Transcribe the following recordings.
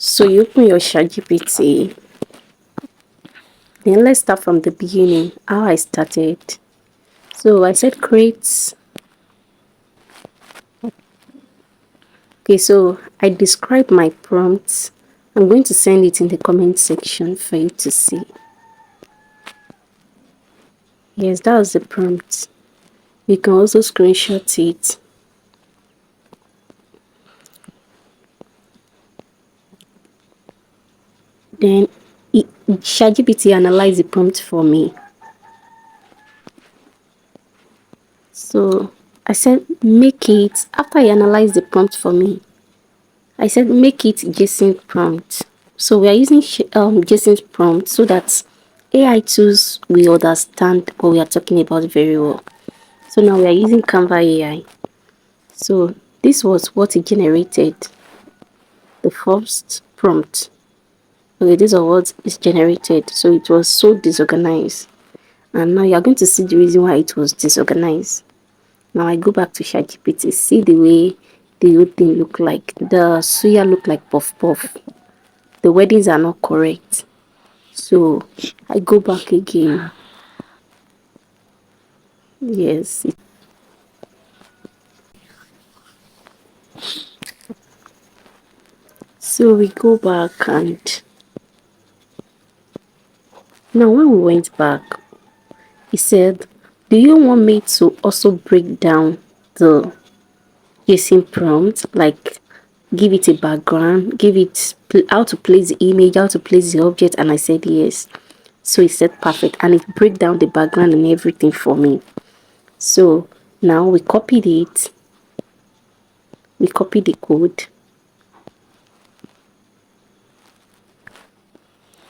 So you open your ChatGPT. Then let's start from the beginning, how I started. So I said create. Okay, so I describe my prompts. I'm going to send it in the comment section for you to see. Yes, that was the prompt. You can also screenshot it. Then ChatGPT analyze the prompt for me. So I said make it, after I analyze the prompt for me, I said make it JSON prompt. So we are using JSON prompt so that AI tools will understand what we are talking about very well. So now we are using Canva AI. So this was what it generated, the first prompt. Okay, this is what is generated. So it was so disorganized. And now you're going to see the reason why it was disorganized. Now I go back to ChatGPT, see the way the whole thing look like. The suya look like puff puff. The weddings are not correct. So I go back again. Yes. So we go back, and now when we went back, he said, do you want me to also break down the using prompt, like give it a background, give it how to place the image, how to place the object? And I said yes. So he said perfect, and it break down the background and everything for me. So now we copied it, we copied the code,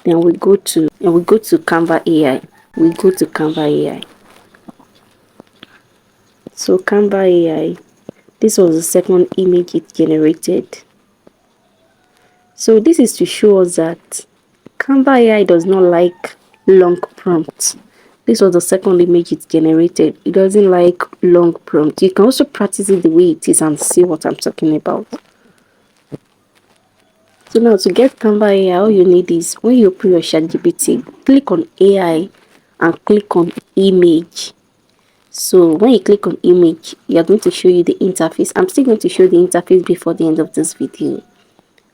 then we go to Canva AI. We go to Canva AI. So Canva AI, this was the second image it generated. So this is to show us that Canva AI does not like long prompts. This was the second image it generated. It doesn't like long prompts. You can also practice it the way it is and see what I'm talking about. So now to get Canva AI, all you need is when you open your ChatGPT, click on AI and click on image. So when you click on image, you're going to show you the interface. I'm still going to show the interface before the end of this video,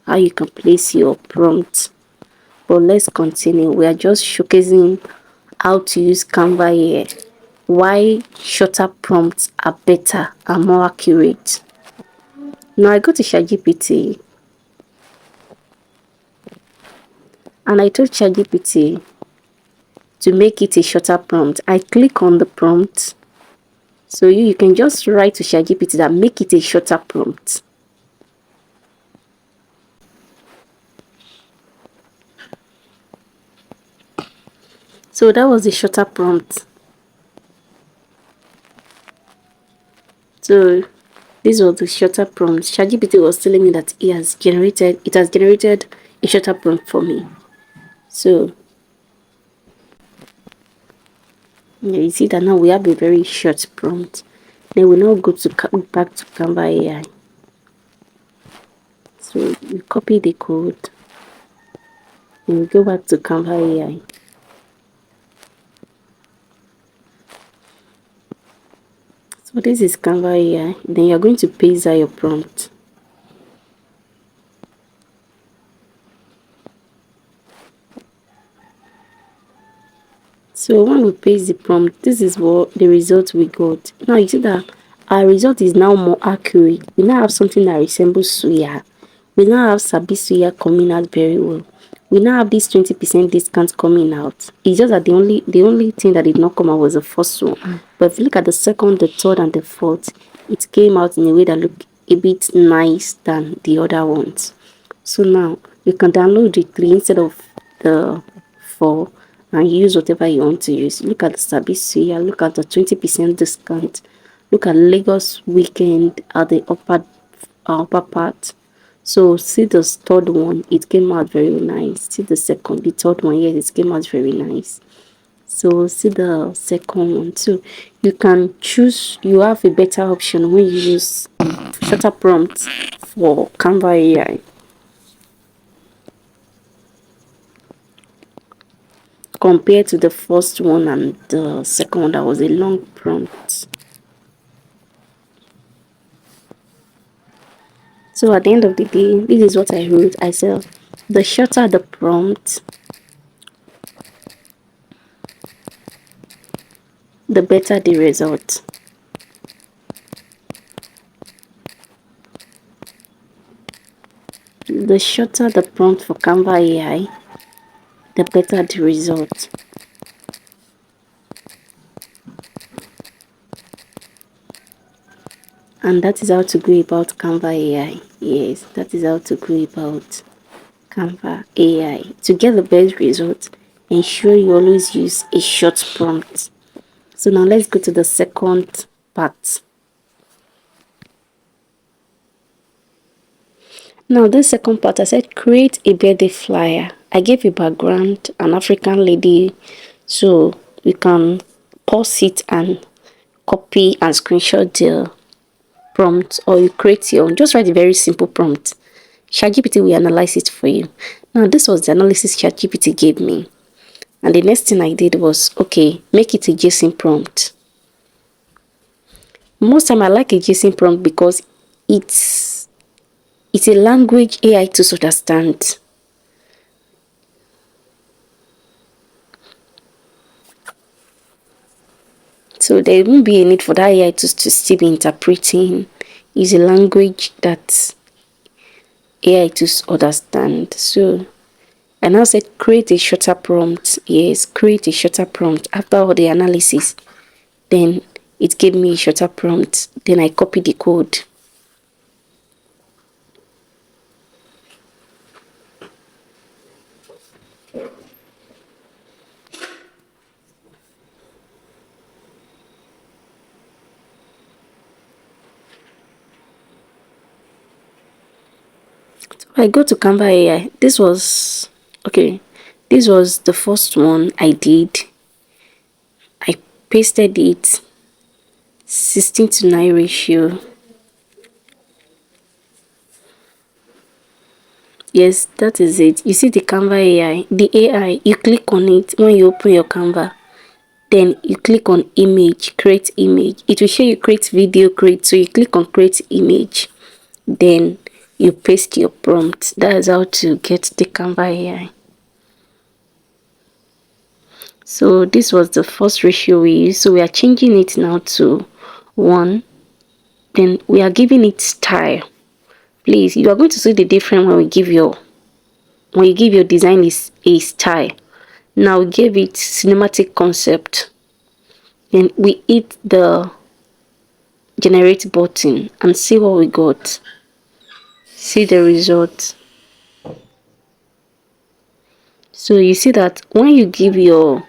how you can place your prompt. But let's continue. We are just showcasing how to use Canva AI, why shorter prompts are better and more accurate. Now I go to ChatGPT and I told ChatGPT to make it a shorter prompt. I click on the prompt. So you can just write to ChatGPT that make it a shorter prompt. So that was the shorter prompt. So this was the shorter prompt. ChatGPT was telling me that it has generated a shorter prompt for me. So yeah, you see that now we have a very short prompt. Then we now go to back to Canva AI. So we copy the code and we go back to Canva AI. So this is Canva AI. Then you're going to paste that your prompt. So when we paste the prompt, this is what the result we got. Now you see that our result is now more accurate. We now have something that resembles suya. We now have sabi suya coming out very well. We now have this 20% discount coming out. It's just that the only thing that did not come out was the first one. But if you look at the second, the third, and the fourth, it came out in a way that looked a bit nice than the other ones. So now you can download the 3 instead of the 4 and use whatever you want to use. Look at the Sabi Suya, look at the 20% discount. Look at Lagos weekend at the upper part. So see the third one, it came out very nice. See the second, the third one, yes, it came out very nice. So see the second one. So you can choose, you have a better option when you use shorter prompts for Canva AI. compared to the first one and the second one that was a long prompt. So at the end of the day, this is what I wrote. I said, the shorter the prompt, the better the result. The shorter the prompt for Canva AI, the better the result. And that is how to go about Canva AI. Yes, that is how to go about Canva AI. To get the best result, ensure you always use a short prompt. So now let's go to the second part. Now this second part, I said create a birthday flyer. I gave a background, an African lady, so you can pause it and copy and screenshot the prompt, or you create your own. Just write a very simple prompt. ChatGPT will analyze it for you. Now this was the analysis ChatGPT gave me. And the next thing I did was, okay, make it a JSON prompt. Most time I like a JSON prompt because it's a language AI to understand. So there won't be a need for that AI to still be interpreting. It's a language that AI to understand. So I now said create a shorter prompt. Yes, create a shorter prompt. After all the analysis, then it gave me a shorter prompt. Then I copied the code. I go to Canva AI. This was the first one I did. I pasted it 16:9 ratio. Yes, that is it. You see the Canva AI. The AI, you click on it when you open your Canva. Then you click on image, create image. It will show you create video, create. So you click on create image. Then you paste your prompt. That is how to get the Canva AI. So this was the first ratio we used. So we are changing it now to 1. Then we are giving it style. Please, you are going to see the difference when you give your design is a style. Now we gave it cinematic concept. Then we hit the generate button and see what we got. See the result. So you see that when you give your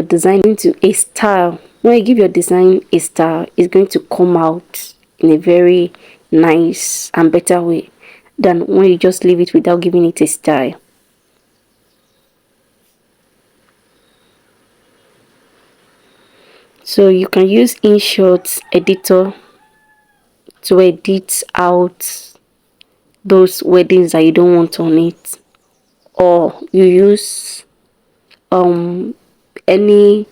design into a style, when you give your design a style, it's going to come out in a very nice and better way than when you just leave it without giving it a style. So you can use InShot editor to edit out those weddings that you don't want on it, or you use any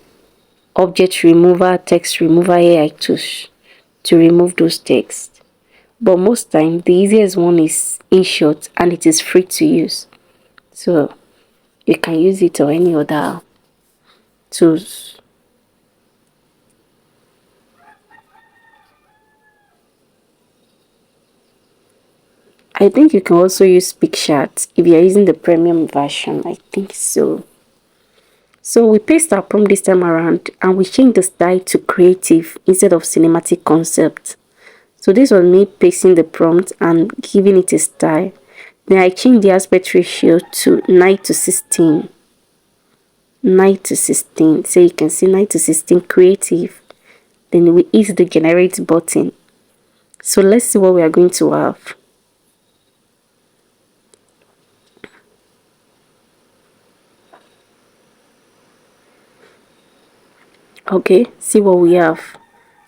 object remover, text remover AI tools to remove those texts. But most time the easiest one is InShot, and it is free to use. So you can use it or any other tools. I think you can also use PicChat if you're using the premium version. I think so. So we paste our prompt this time around and we change the style to creative instead of cinematic concept. So this was me pasting the prompt and giving it a style. Then I changed the aspect ratio to 9:16. 9:16. So you can see 9:16 creative. Then we hit the generate button. So let's see what we are going to have. Okay, see what we have.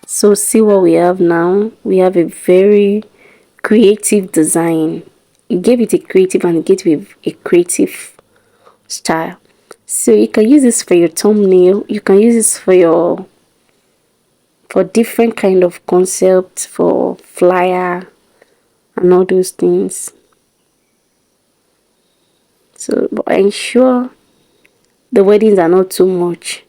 So see what we have now. We have a very creative design. You gave it a creative and you gave it a creative style. So you can use this for your thumbnail. You can use this for different kind of concepts, for flyer and all those things. So but ensure the weddings are not too much.